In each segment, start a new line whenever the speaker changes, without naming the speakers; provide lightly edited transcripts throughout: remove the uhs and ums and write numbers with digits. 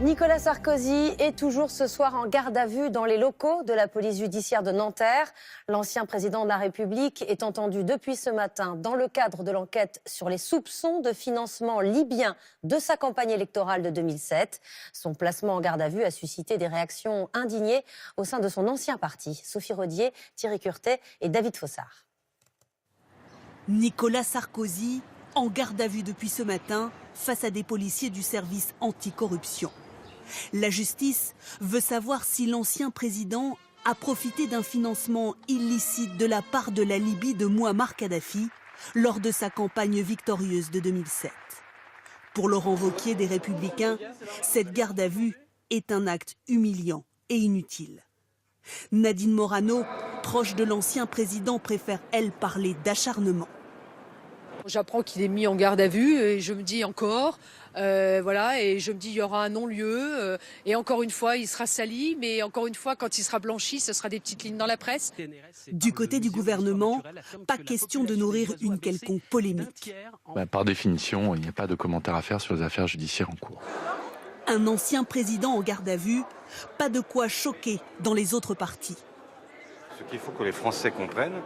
Nicolas Sarkozy est toujours ce soir en garde à vue dans les locaux de la police judiciaire de Nanterre. L'ancien président de la République est entendu depuis ce matin dans le cadre de l'enquête sur les soupçons de financement libyen de sa campagne électorale de 2007. Son placement en garde à vue a suscité des réactions indignées au sein de son ancien parti. Sophie Rodier, Thierry Curtet et David Fossard.
Nicolas Sarkozy en garde à vue depuis ce matin face à des policiers du service anticorruption. La justice veut savoir si l'ancien président a profité d'un financement illicite de la part de la Libye de Mouammar Kadhafi lors de sa campagne victorieuse de 2007. Pour Laurent Wauquiez des Républicains, cette garde à vue est un acte humiliant et inutile. Nadine Morano, proche de l'ancien président, préfère, elle, parler d'acharnement.
J'apprends qu'il est mis en garde à vue et je me dis encore, voilà, et je me dis il y aura un non-lieu et encore une fois il sera sali, mais encore une fois quand il sera blanchi, ce sera des petites lignes dans la presse.
Du côté du gouvernement, pas question de nourrir une quelconque polémique.
Par définition, il n'y a pas de commentaire à faire sur les affaires judiciaires en cours.
Un ancien président en garde à vue, pas de quoi choquer dans les autres partis.
Ce qu'il faut que les Français comprennent,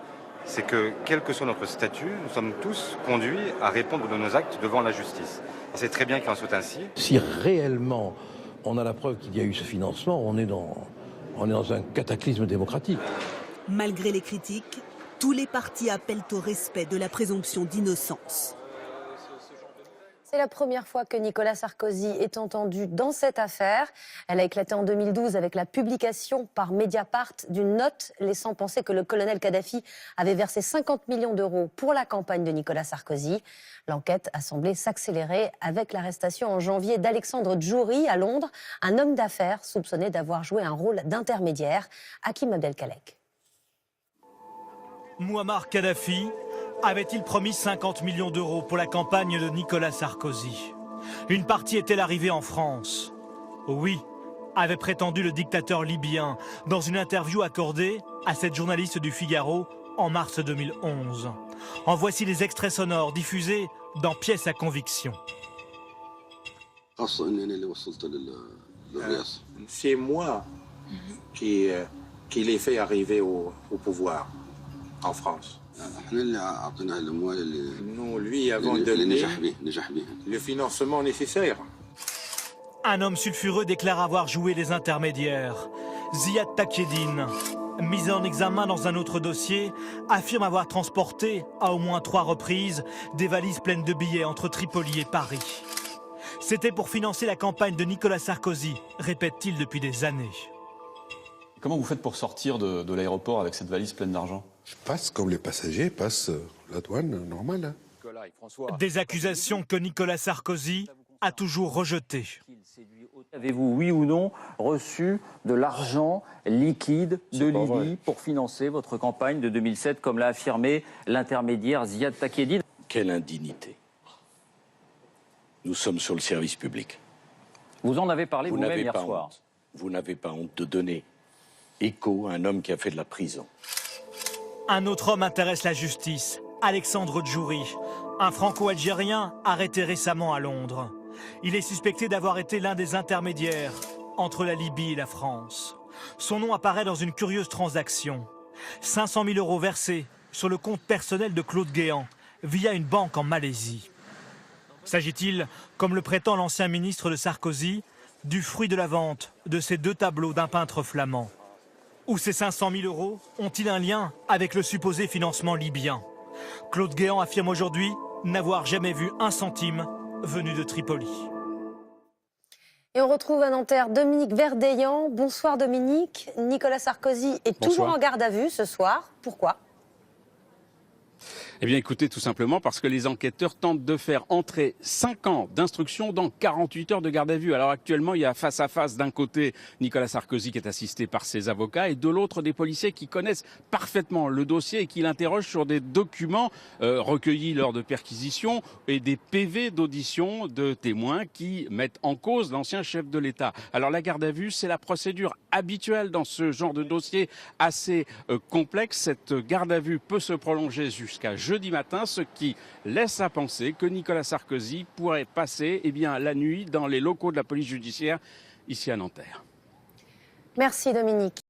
c'est que, quel que soit notre statut, nous sommes tous conduits à répondre de nos actes devant la justice. Et c'est très bien qu'il en soit ainsi.
Si réellement on a la preuve qu'il y a eu ce financement, on est dans un cataclysme démocratique.
Malgré les critiques, tous les partis appellent au respect de la présomption d'innocence.
C'est la première fois que Nicolas Sarkozy est entendu dans cette affaire. Elle a éclaté en 2012 avec la publication par Mediapart d'une note laissant penser que le colonel Kadhafi avait versé 50 millions d'euros pour la campagne de Nicolas Sarkozy. L'enquête a semblé s'accélérer avec l'arrestation en janvier d'Alexandre Djouri à Londres, un homme d'affaires soupçonné d'avoir joué un rôle d'intermédiaire. Hakim Abdelkalek.
Mouammar Kadhafi avait-il promis 50 millions d'euros pour la campagne de Nicolas Sarkozy? Une partie est-elle arrivée en France? Oui, avait prétendu le dictateur libyen dans une interview accordée à cette journaliste du Figaro en mars 2011. En voici les extraits sonores diffusés dans Pièces à conviction.
C'est moi qui l'ai fait arriver au pouvoir en France. Nous lui avons donné le financement nécessaire.
Un homme sulfureux déclare avoir joué les intermédiaires. Ziad Takieddine, mis en examen dans un autre dossier, affirme avoir transporté, à au moins 3 reprises, des valises pleines de billets entre Tripoli et Paris. C'était pour financer la campagne de Nicolas Sarkozy, répète-t-il depuis des années.
Comment vous faites pour sortir de l'aéroport avec cette valise pleine d'argent?
Je passe comme les passagers passent la douane normale.
Des accusations que Nicolas Sarkozy a toujours rejetées.
Avez-vous, oui ou non, reçu de l'argent liquide de Libye pour financer votre campagne de 2007, comme l'a affirmé l'intermédiaire Ziad Takieddine?
Quelle indignité. Nous sommes sur le service public.
Vous en avez parlé vous-même hier soir.
Vous n'avez pas honte de donner écho à un homme qui a fait de la prison.
Un autre homme intéresse la justice, Alexandre Djouri, un franco-algérien arrêté récemment à Londres. Il est suspecté d'avoir été l'un des intermédiaires entre la Libye et la France. Son nom apparaît dans une curieuse transaction. 500 000 euros versés sur le compte personnel de Claude Guéant via une banque en Malaisie. S'agit-il, comme le prétend l'ancien ministre de Sarkozy, du fruit de la vente de ces 2 tableaux d'un peintre flamand? Ou ces 500 000 euros ont-ils un lien avec le supposé financement libyen? Claude Guéant affirme aujourd'hui n'avoir jamais vu un centime venu de Tripoli.
Et on retrouve à Nanterre Dominique Verdeillan. Bonsoir Dominique. Nicolas Sarkozy est toujours en garde à vue ce soir. Pourquoi ?
Eh bien écoutez, tout simplement parce que les enquêteurs tentent de faire entrer 5 ans d'instruction dans 48 heures de garde à vue. Alors actuellement, il y a face à face d'un côté Nicolas Sarkozy qui est assisté par ses avocats et de l'autre des policiers qui connaissent parfaitement le dossier et qui l'interrogent sur des documents recueillis lors de perquisitions et des PV d'audition de témoins qui mettent en cause l'ancien chef de l'État. Alors la garde à vue, c'est la procédure habituelle dans ce genre de dossier assez complexe. Cette garde à vue peut se prolonger jusqu'à jeudi matin, ce qui laisse à penser que Nicolas Sarkozy pourrait passer la nuit dans les locaux de la police judiciaire ici à Nanterre.
Merci Dominique.